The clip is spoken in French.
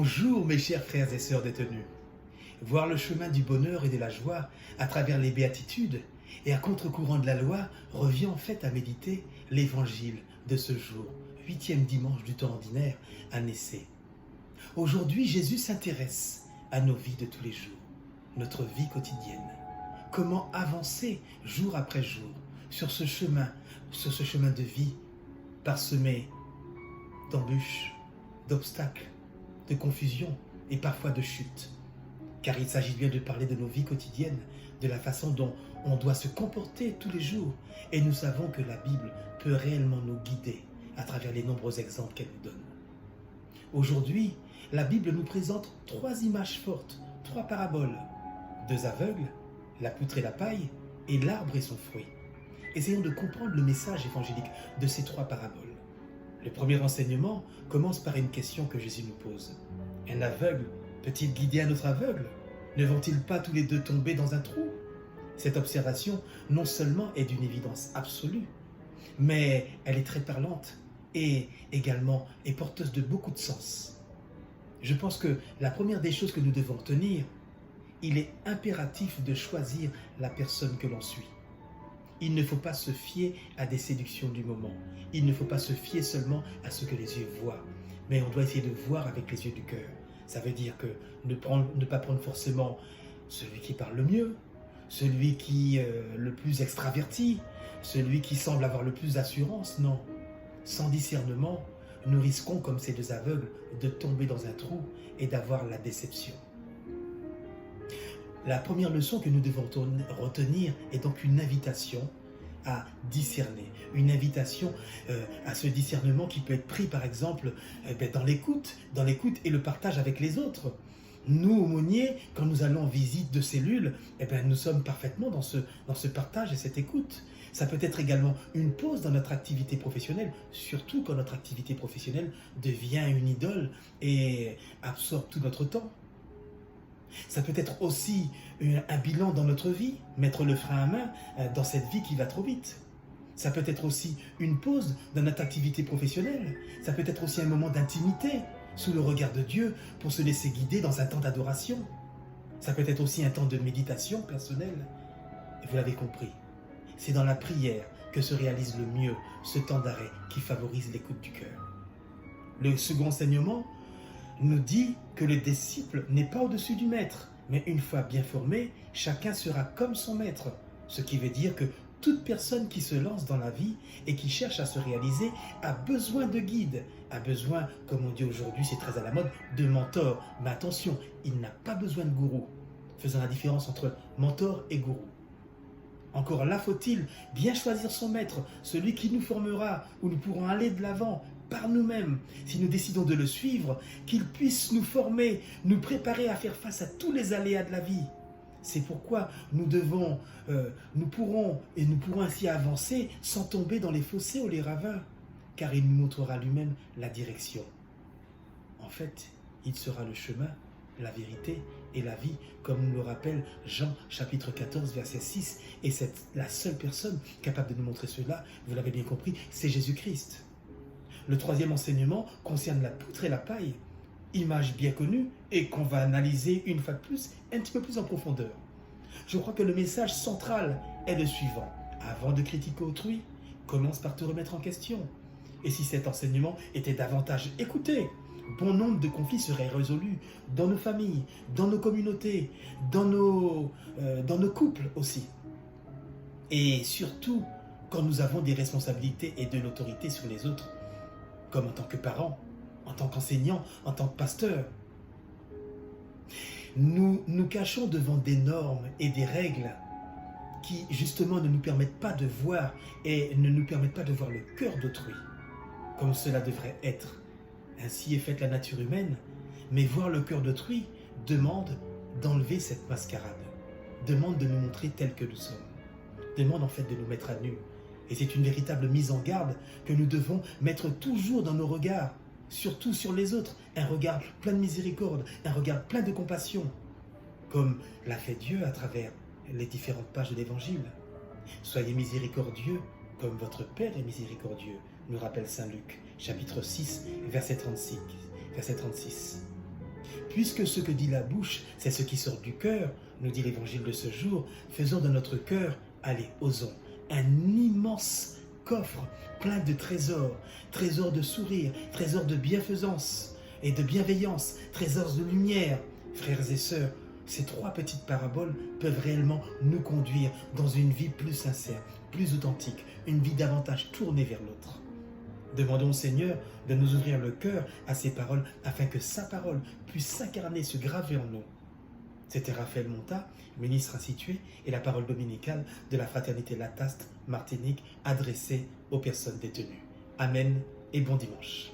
Bonjour mes chers frères et sœurs détenus. Voir le chemin du bonheur et de la joie à travers les béatitudes et à contre-courant de la loi revient en fait à méditer l'évangile de ce jour, 8e dimanche du temps ordinaire, année C. Aujourd'hui, Jésus s'intéresse à nos vies de tous les jours, notre vie quotidienne. Comment avancer jour après jour sur ce chemin de vie parsemé d'embûches, d'obstacles, de confusion et parfois de chutes. Car il s'agit bien de parler de nos vies quotidiennes, de la façon dont on doit se comporter tous les jours. Et nous savons que la Bible peut réellement nous guider à travers les nombreux exemples qu'elle nous donne. Aujourd'hui, la Bible nous présente 3 images fortes, 3 paraboles. 2 aveugles, la poutre et la paille, et l'arbre et son fruit. Essayons de comprendre le message évangélique de ces 3 paraboles. Le premier enseignement commence par une question que Jésus nous pose. Un aveugle peut-il guider un autre aveugle? Ne vont-ils pas tous les deux tomber dans un trou? Cette observation, non seulement est d'une évidence absolue, mais elle est très parlante et également est porteuse de beaucoup de sens. Je pense que la première des choses que nous devons retenir, il est impératif de choisir la personne que l'on suit. Il ne faut pas se fier à des séductions du moment. Il ne faut pas se fier seulement à ce que les yeux voient. Mais on doit essayer de voir avec les yeux du cœur. Ça veut dire que ne pas prendre forcément celui qui parle le mieux, celui qui est le plus extraverti, celui qui semble avoir le plus d'assurance. Non. Sans discernement, nous risquons, comme ces 2 aveugles, de tomber dans un trou et d'avoir la déception. La première leçon que nous devons retenir est donc une invitation à discerner, une invitation à ce discernement qui peut être pris par exemple dans l'écoute et le partage avec les autres. Nous, aumôniers, quand nous allons en visite de cellules, nous sommes parfaitement dans ce partage et cette écoute. Ça peut être également une pause dans notre activité professionnelle, surtout quand notre activité professionnelle devient une idole et absorbe tout notre temps. Ça peut être aussi un bilan dans notre vie, mettre le frein à main dans cette vie qui va trop vite. Ça peut être aussi une pause dans notre activité professionnelle. Ça peut être aussi un moment d'intimité sous le regard de Dieu pour se laisser guider dans un temps d'adoration. Ça peut être aussi un temps de méditation personnelle. Et vous l'avez compris, c'est dans la prière que se réalise le mieux ce temps d'arrêt qui favorise l'écoute du cœur. Le second enseignement nous dit que le disciple n'est pas au-dessus du maître, mais une fois bien formé, chacun sera comme son maître. Ce qui veut dire que toute personne qui se lance dans la vie et qui cherche à se réaliser a besoin de guide, a besoin, comme on dit aujourd'hui, c'est très à la mode, de mentor. Mais attention, il n'a pas besoin de gourou. Faisons la différence entre mentor et gourou. Encore là, faut-il bien choisir son maître, celui qui nous formera, où nous pourrons aller de l'avant, par nous-mêmes, si nous décidons de le suivre, qu'il puisse nous former, nous préparer à faire face à tous les aléas de la vie. C'est pourquoi nous pourrons ainsi avancer sans tomber dans les fossés ou les ravins, car il nous montrera lui-même la direction. En fait, il sera le chemin, la vérité et la vie, comme nous le rappelle Jean chapitre 14, verset 6, et c'est la seule personne capable de nous montrer cela, vous l'avez bien compris, c'est Jésus-Christ. Le troisième enseignement concerne la poutre et la paille, image bien connue et qu'on va analyser une fois de plus, un petit peu plus en profondeur. Je crois que le message central est le suivant. Avant de critiquer autrui, commence par te remettre en question. Et si cet enseignement était davantage écouté, bon nombre de conflits seraient résolus dans nos familles, dans nos communautés, dans nos couples aussi. Et surtout, quand nous avons des responsabilités et de l'autorité sur les autres, comme en tant que parents, en tant qu'enseignants, en tant que pasteurs. Nous nous cachons devant des normes et des règles qui justement ne nous permettent pas de voir et ne nous permettent pas de voir le cœur d'autrui, comme cela devrait être. Ainsi est faite la nature humaine, mais voir le cœur d'autrui demande d'enlever cette mascarade, demande de nous montrer tels que nous sommes, demande en fait de nous mettre à nu. Et c'est une véritable mise en garde que nous devons mettre toujours dans nos regards, surtout sur les autres, un regard plein de miséricorde, un regard plein de compassion, comme l'a fait Dieu à travers les différentes pages de l'Évangile. Soyez miséricordieux comme votre Père est miséricordieux, nous rappelle Saint Luc, chapitre 6, verset 36. puisque ce que dit la bouche, c'est ce qui sort du cœur, nous dit l'évangile de ce jour, faisons de notre cœur, allez, osons, un immense coffre plein de trésors, trésors de sourire, trésors de bienfaisance et de bienveillance, trésors de lumière. Frères et sœurs, ces 3 petites paraboles peuvent réellement nous conduire dans une vie plus sincère, plus authentique, une vie davantage tournée vers l'autre. Demandons au Seigneur de nous ouvrir le cœur à ces paroles afin que sa parole puisse s'incarner, se graver en nous. C'était Raphaël Monta, ministre institué, et la parole dominicale de la fraternité Lataste Martinique adressée aux personnes détenues. Amen et bon dimanche.